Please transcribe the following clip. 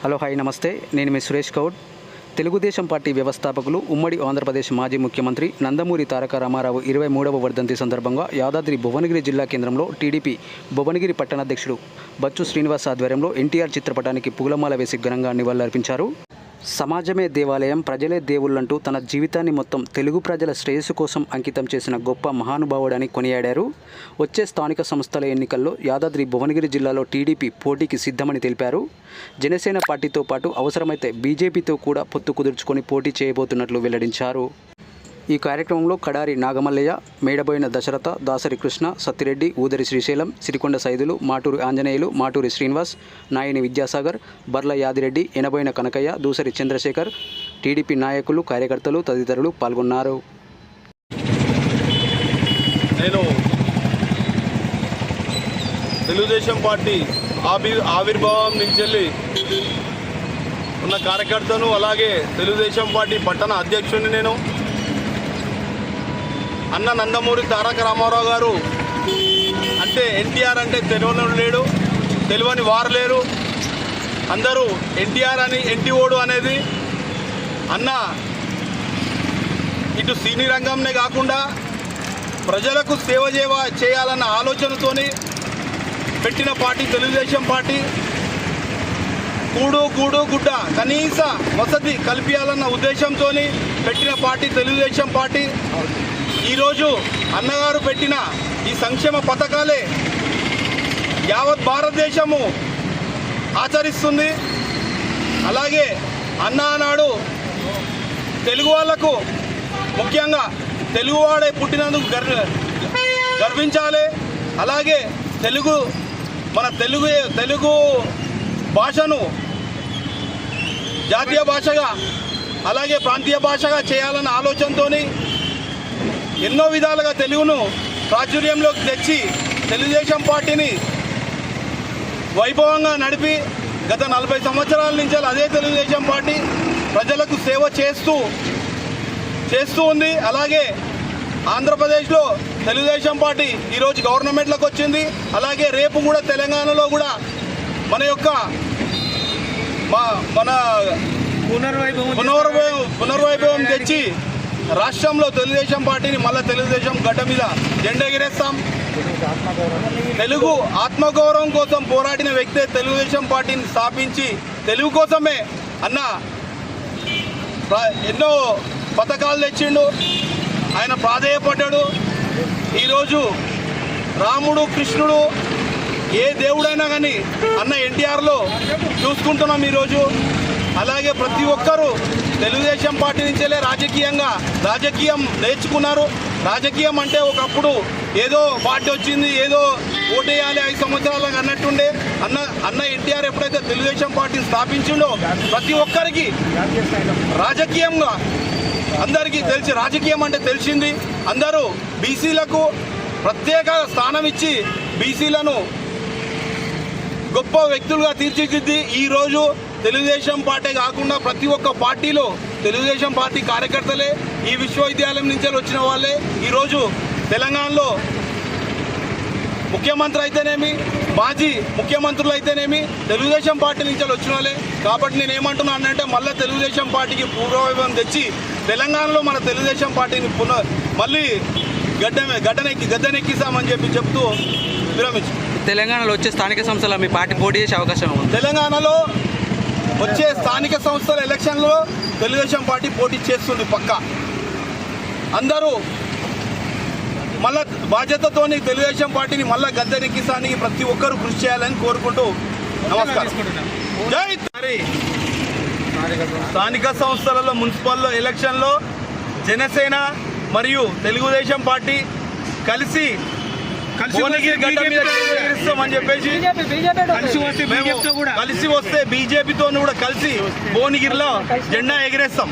Hello hi నమస్తే, నేను మీ Suresh Goud. Telugu Desam party వ్యవస్థాపకులు ఉమ్మడి ఆంధ్రప్రదేశ్ మాజీ ముఖ్యమంత్రి నందమూరి తారక రామారావు 23వ వర్ధంతి సందర్భంగా యాదాద్రి భువనగిరి జిల్లా కేంద్రంలో టీడీపీ భువనగిరి పట్టణాధ్యక్షుడు బచ్చు శ్రీనివాస్ ఆధ్వర్యంలో ఎన్టీఆర్ చిత్రపటానికి పూలమాల వేసి ఘనంగా నివాళులర్పించారు. సమాజమే దేవాలయం, ప్రజలే దేవుళ్ళంటూ తన జీవితాన్ని మొత్తం తెలుగు ప్రజల శ్రేయస్సు కోసం అంకితం చేసిన గొప్ప మహానుభావుడని కొనియాడారు. వచ్చే స్థానిక సంస్థల ఎన్నికల్లో యాదాద్రి భువనగిరి జిల్లాలో టీడీపీ పోటీకి సిద్ధమని తెలిపారు. జనసేన పార్టీతో పాటు అవసరమైతే బీజేపీతో కూడా పొత్తు కుదుర్చుకొని పోటీ చేయబోతున్నట్లు వెల్లడించారు. ఈ కార్యక్రమంలో కడారి నాగమల్లయ్య, మేడబోయిన దశరథ, దాసరి కృష్ణ, సత్తిరెడ్డి, ఊదరి శ్రీశైలం, సిరికొండ సైదులు, మాటూరి ఆంజనేయులు, మాటూరి శ్రీనివాస్, నాయని విద్యాసాగర్, బర్ల యాదిరెడ్డి, ఎనబోయిన కనకయ్య, దూసరి చంద్రశేఖర్, టీడీపీ నాయకులు, కార్యకర్తలు తదితరులు పాల్గొన్నారు. నేను తెలుగుదేశం పార్టీ ఆవిర్భావం నుంచి ఉన్న కార్యకర్తను, అలాగే తెలుగుదేశం పార్టీ పట్టణ అధ్యక్షుడిని. నేను అన్న నందమూరి తారక రామారావు గారు అంటే ఎన్టీఆర్ అంటే తెలియని లేడు, తెలియని వారు లేరు. అందరూ ఎన్టీఆర్ అని ఎన్టీఓడు అనేది అన్న ఇటు సినీ రంగంనే కాకుండా ప్రజలకు సేవ చేయాలన్న ఆలోచనతోని పెట్టిన పార్టీ తెలుగుదేశం పార్టీ. కూడు గుడ్డ కనీస వసతి కల్పించాలన్న ఉద్దేశంతో పెట్టిన పార్టీ తెలుగుదేశం పార్టీ. ఈరోజు అన్నగారు పెట్టిన ఈ సంక్షేమ పథకాలే యావత్ భారతదేశము ఆచరిస్తుంది. అలాగే అన్న ఆనాడు తెలుగు వాళ్లకు, ముఖ్యంగా తెలుగువాడే పుట్టినందుకు గర్వించాలి. అలాగే మన తెలుగు భాషను జాతీయ భాషగా, అలాగే ప్రాంతీయ భాషగా చేయాలన్న ఆలోచనతో ఎన్నో విధాలుగా తెలుగును ప్రాచుర్యంలోకి తెచ్చి తెలుగుదేశం పార్టీని వైభవంగా నడిపి గత 40 సంవత్సరాల నుంచి అదే తెలుగుదేశం పార్టీ ప్రజలకు సేవ చేస్తూ ఉంది. అలాగే ఆంధ్రప్రదేశ్లో తెలుగుదేశం పార్టీ ఈరోజు గవర్నమెంట్లోకి వచ్చింది. అలాగే రేపు కూడా తెలంగాణలో కూడా మన పునర్వైభవం తెచ్చి రాష్ట్రంలో తెలుగుదేశం పార్టీని మళ్ళీ తెలుగుదేశం గడ్డ మీద జెండా ఎగిరేస్తాం. తెలుగు ఆత్మగౌరవం కోసం పోరాడిన వ్యక్తే తెలుగుదేశం పార్టీని స్థాపించి తెలుగు కోసమే అన్న ఎన్నో పథకాలు తెచ్చిండు. ఆయన ప్రాధేయపడ్డాడు. ఈరోజు రాముడు, కృష్ణుడు, ఏ దేవుడైనా కానీ అన్న ఎన్టీఆర్లో చూసుకుంటున్నాం ఈరోజు. అలాగే ప్రతి ఒక్కరూ తెలుగుదేశం పార్టీ నుంచే రాజకీయం నేర్చుకున్నారు. రాజకీయం అంటే ఒకప్పుడు ఏదో పార్టీ వచ్చింది, ఏదో ఓటేయాలి 5 సంవత్సరాలకు అన్నట్టుండే. అన్న ఎన్టీఆర్ ఎప్పుడైతే తెలుగుదేశం పార్టీని స్థాపించిండో ప్రతి ఒక్కరికి రాజకీయంగా అందరికీ రాజకీయం అంటే తెలిసింది. అందరూ బీసీలకు ప్రత్యేక స్థానం ఇచ్చి బీసీలను గొప్ప వ్యక్తులుగా తీర్చిదిద్ది ఈరోజు తెలుగుదేశం పార్టీ కాకుండా ప్రతి ఒక్క పార్టీలో తెలుగుదేశం పార్టీ కార్యకర్తలే, ఈ విశ్వవిద్యాలయం నుంచి వచ్చిన వాళ్ళే ఈరోజు తెలంగాణలో ముఖ్యమంత్రి అయితేనేమి, మాజీ ముఖ్యమంత్రులు అయితేనేమి తెలుగుదేశం పార్టీ నుంచి వచ్చిన వాళ్ళే. కాబట్టి నేను ఏమంటున్నాను అంటే మళ్ళీ తెలుగుదేశం పార్టీకి పూర్వవైభవం తెచ్చి తెలంగాణలో మన తెలుగుదేశం పార్టీని మళ్ళీ గద్దెనెక్కిస్తామని చెప్తూ విరమించు. తెలంగాణలో వచ్చే స్థానిక సంస్థల మీ పార్టీ పోటీ చేసే అవకాశం ఉంది. తెలంగాణలో వచ్చే స్థానిక సంస్థల ఎలక్షన్లో తెలుగుదేశం పార్టీ పోటీ చేస్తుంది పక్కా. అందరూ మళ్ళా బాధ్యతతోని తెలుగుదేశం పార్టీని మళ్ళా గద్దెనెక్కిస్తానికి ప్రతి ఒక్కరూ కృషి చేయాలని కోరుకుంటూ నమస్కారం. జై. స్థానిక సంస్థలలో మున్సిపల్ ఎలక్షన్లో జనసేన మరియు తెలుగుదేశం పార్టీ కలిసి భువనగిరి గడ్డ మీద చేస్తామని చెప్పేసి కలిసి వస్తే బీజేపీతో కూడా కలిసి భువనగిరిలో జెండా ఎగిరేస్తాం.